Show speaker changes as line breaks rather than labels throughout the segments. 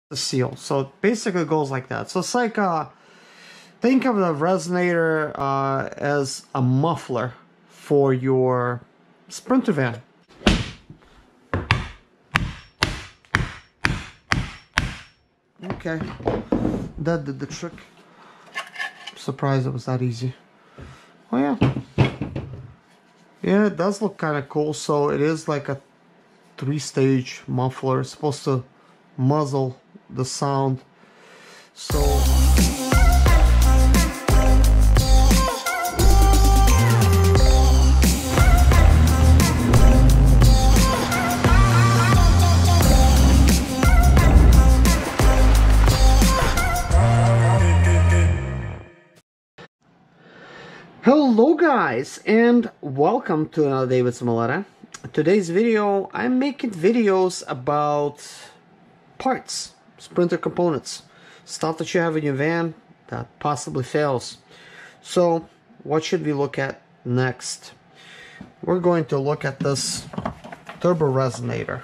the seal. So it basically goes like that. So it's like think of the resonator as a muffler for your Sprinter van. Okay, that did the trick. I'm surprised it was that easy. Oh yeah. Yeah, it does look kind of cool. So it is like a 3-stage muffler. It's supposed to muzzle the sound. So hello guys, and welcome to another day with Zimaleta. Today's video, I'm making videos about parts, Sprinter components, stuff that you have in your van that possibly fails. So what should we look at next? We're going to look at this turbo resonator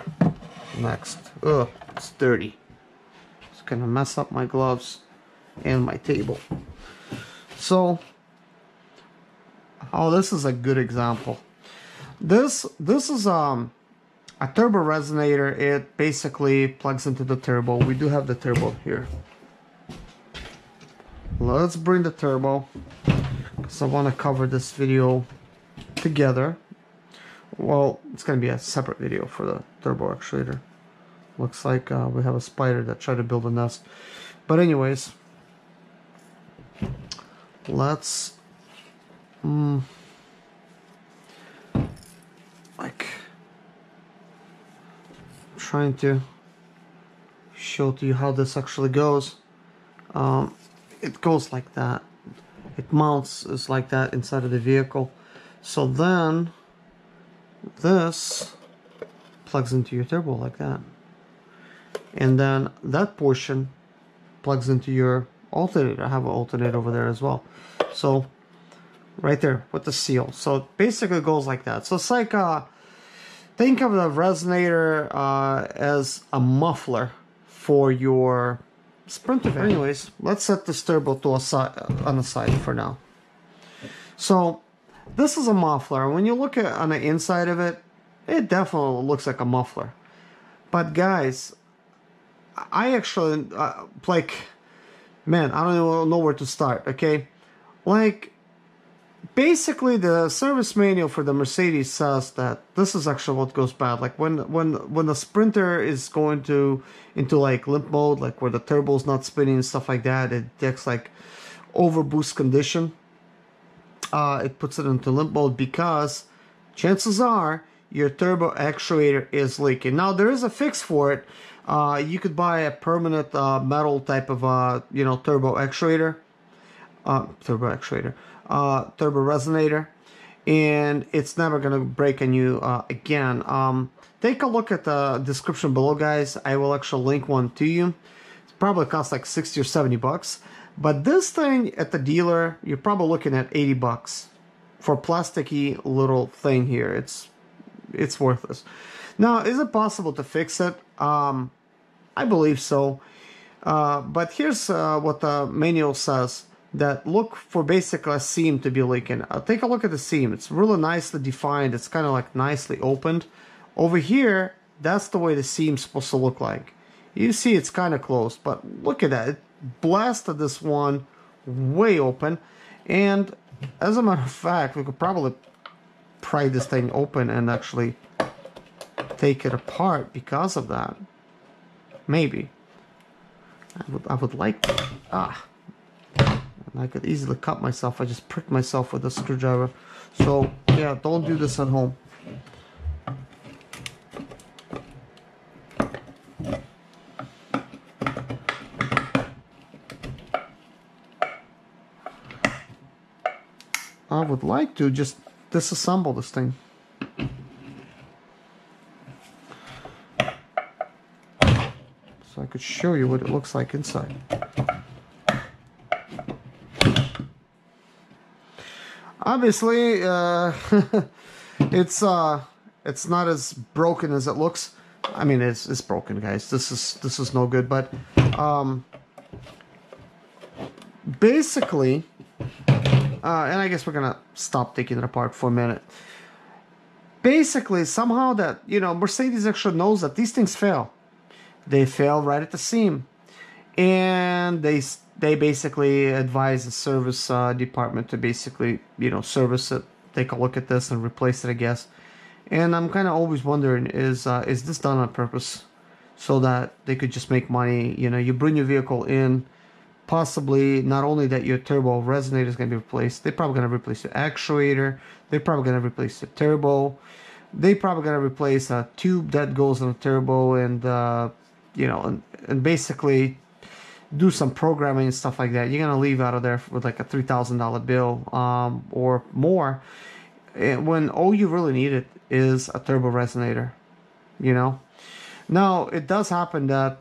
next. Ugh, it's dirty. It's gonna mess up my gloves and my table. So oh, this is a good example. This is a turbo resonator. It basically plugs into the turbo. We do have the turbo here. Let's bring the turbo, because I want to cover this video together. Well, it's going to be a separate video for the turbo actuator. Looks like we have a spider that tried to build a nest. But anyways, let's like trying to show to you how this actually goes. It goes like that. It mounts is like that inside of the vehicle. So then this plugs into your turbo like that, and then that portion plugs into your alternator. I have an alternator over there as well. So right there with the seal. So it basically goes like that. So it's like think of the resonator as a muffler for your Sprinter van. Anyways, let's set this turbo to on the side for now. So this is a muffler. When you look at on the inside of it, it definitely looks like a muffler. But guys, I actually like, man, I don't even know where to start. Okay, like, basically the service manual for the Mercedes says that this is actually what goes bad. Like when the Sprinter is going into like limp mode, like where the turbo is not spinning and stuff like that, it gets like overboost condition. It puts it into limp mode because chances are your turbo actuator is leaking. Now there is a fix for it. You could buy a permanent metal type of turbo actuator. Turbo resonator, and it's never gonna break on you again. Take a look at the description below, guys. I will actually link one to you. It probably costs like 60 or 70 bucks, but this thing at the dealer, you're probably looking at 80 bucks for a plasticky little thing here. It's worthless. Now, is it possible to fix it? I believe so, but here's what the manual says. That look for basically a seam to be leaking. Take a look at the seam. It's really nicely defined. It's kind of like nicely opened. Over here, that's the way the seam's supposed to look like. You see it's kind of closed, but look at that. It blasted this one way open. And as a matter of fact, we could probably pry this thing open and actually take it apart because of that. Maybe. I would like to. I could easily cut myself. I just pricked myself with a screwdriver. So yeah, don't do this at home. I would like to just disassemble this thing. So I could show you what it looks like inside. Obviously, it's not as broken as it looks. I mean, it's broken, guys. This is no good. But basically, and I guess we're gonna stop taking it apart for a minute. Basically, somehow that, you know, Mercedes actually knows that these things fail. They fail right at the seam, and they basically advise the service department to basically, you know, service it, take a look at this, and replace it, I guess. And I'm kind of always wondering, is this done on purpose so that they could just make money? You know, you bring your vehicle in, possibly not only that your turbo resonator is going to be replaced, they're probably going to replace the actuator, they're probably going to replace the turbo, they're probably going to replace a tube that goes on the turbo, and you know, and basically do some programming and stuff like that. You're going to leave out of there with like a $3,000 bill or more, when all you really need is a turbo resonator, you know. Now, it does happen that,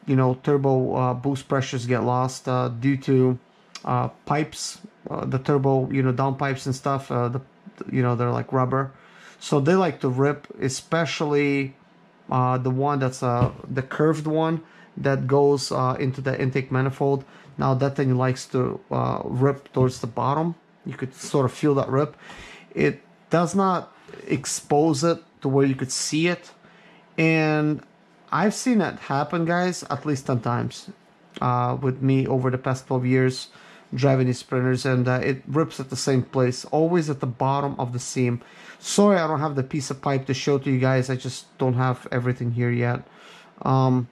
you know, turbo boost pressures get lost due to pipes, the turbo, you know, down pipes and stuff, you know, they're like rubber. So they like to rip, especially the one that's the curved one that goes into the intake manifold. Now that thing likes to rip towards the bottom. You could sort of feel that rip. It does not expose it to where you could see it. And I've seen that happen, guys, at least 10 times with me over the past 12 years driving these sprinters, and it rips at the same place, always at the bottom of the seam. Sorry, I don't have the piece of pipe to show to you guys. I just don't have everything here yet. But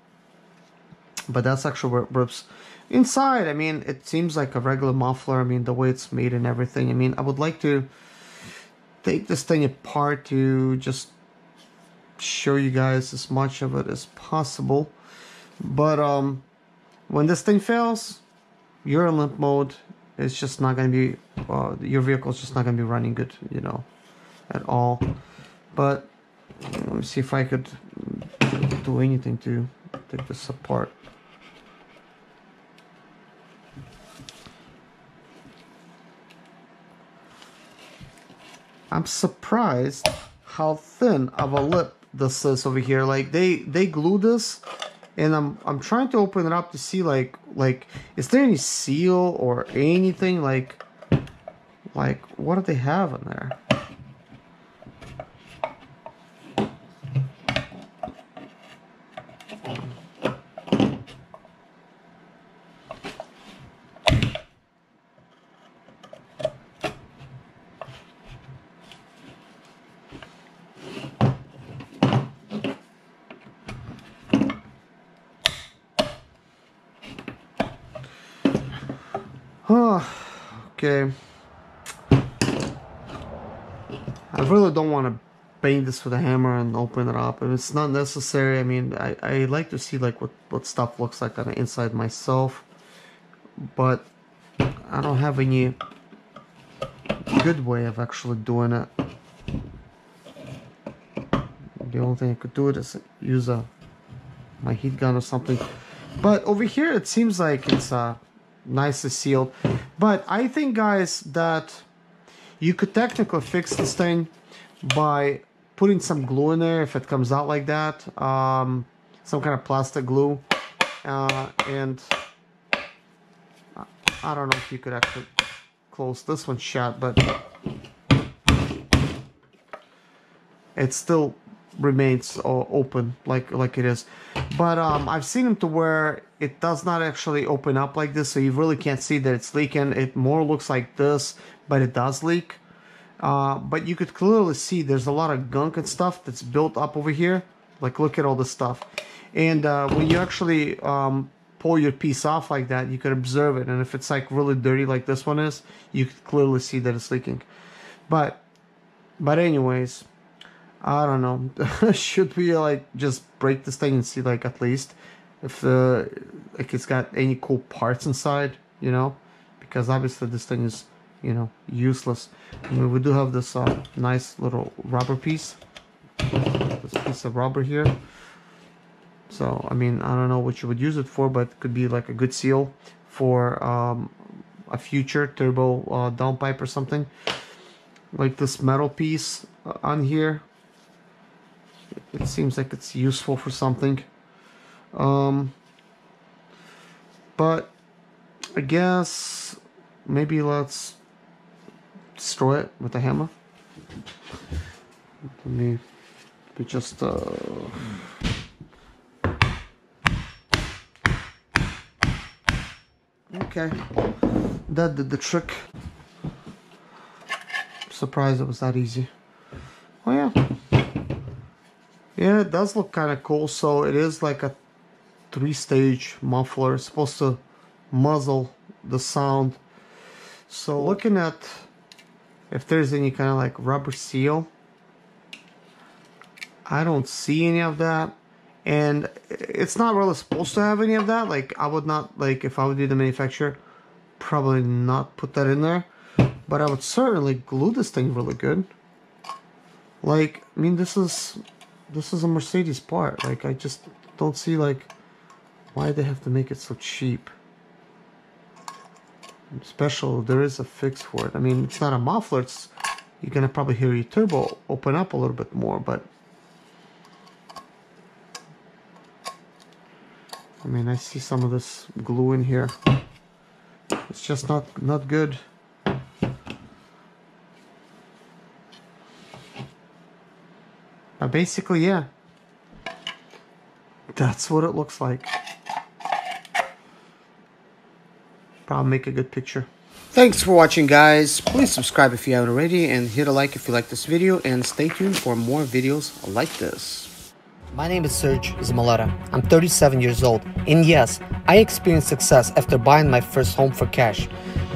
that's actually where it rips. Inside, I mean, it seems like a regular muffler. I mean, the way it's made and everything. I mean, I would like to take this thing apart to just show you guys as much of it as possible. But when this thing fails, you're in limp mode. It's just not going to be, your vehicle's just not going to be running good, you know, at all. But let me see if I could do anything to take this apart. I'm surprised how thin of a lip this is over here. Like they glue this, and I'm trying to open it up to see like is there any seal or anything like what do they have in there? Okay. I really don't want to bang this with a hammer and open it up, and it's not necessary. I mean, I like to see like what stuff looks like on the inside myself, but I don't have any good way of actually doing it. The only thing I could do it is use my heat gun or something. But over here it seems like it's nicely sealed. But I think, guys, that you could technically fix this thing by putting some glue in there if it comes out like that, some kind of plastic glue, and I don't know if you could actually close this one shut, but it still remains open like it is. But I've seen them to where it does not actually open up like this, so you really can't see that it's leaking. It more looks like this, but it does leak. But you could clearly see there's a lot of gunk and stuff that's built up over here. Like, look at all this stuff. And when you actually pull your piece off like that, you could observe it. And if it's like really dirty like this one is, you could clearly see that it's leaking. But anyways, I don't know. Should we like just break this thing and see like at least if like it's got any cool parts inside, you know? Because obviously this thing is, you know, useless. I mean, we do have this nice little rubber piece. This piece of rubber here. So, I mean, I don't know what you would use it for, but it could be like a good seal for a future turbo downpipe or something. Like this metal piece on here. It seems like it's useful for something. But I guess maybe let's destroy it with a hammer. Let me just okay, that did the trick. Surprised it was that easy. Oh yeah, it does look kind of cool. So it is like a 3-stage muffler. It's supposed to muzzle the sound. So looking at if there's any kind of like rubber seal, I don't see any of that, and it's not really supposed to have any of that. Like, I would not, like, if I would be the manufacturer, probably not put that in there. But I would certainly glue this thing really good. Like, I mean, this is a Mercedes part. Like, I just don't see, like, why they have to make it so cheap. Special, there is a fix for it. I mean, it's not a muffler. It's, you're gonna probably hear your turbo open up a little bit more, but I mean, I see some of this glue in here. It's just not good. But basically, yeah, that's what it looks like. Probably make a good picture. Thanks for watching, guys. Please subscribe if you haven't already, and hit a like if you like this video, and stay tuned for more videos like this. My name is Serge Zimaleta. I'm 37 years old, and yes, I experienced success after buying my first home for cash.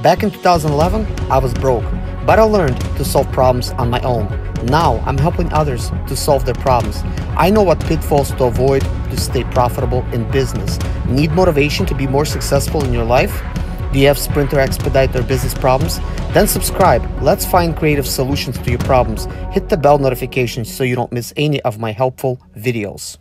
Back in 2011, I was broke, but I learned to solve problems on my own. Now, I'm helping others to solve their problems. I know what pitfalls to avoid to stay profitable in business. Need motivation to be more successful in your life? Do you have sprint or expedite or business problems? Then subscribe. Let's find creative solutions to your problems. Hit the bell notification so you don't miss any of my helpful videos.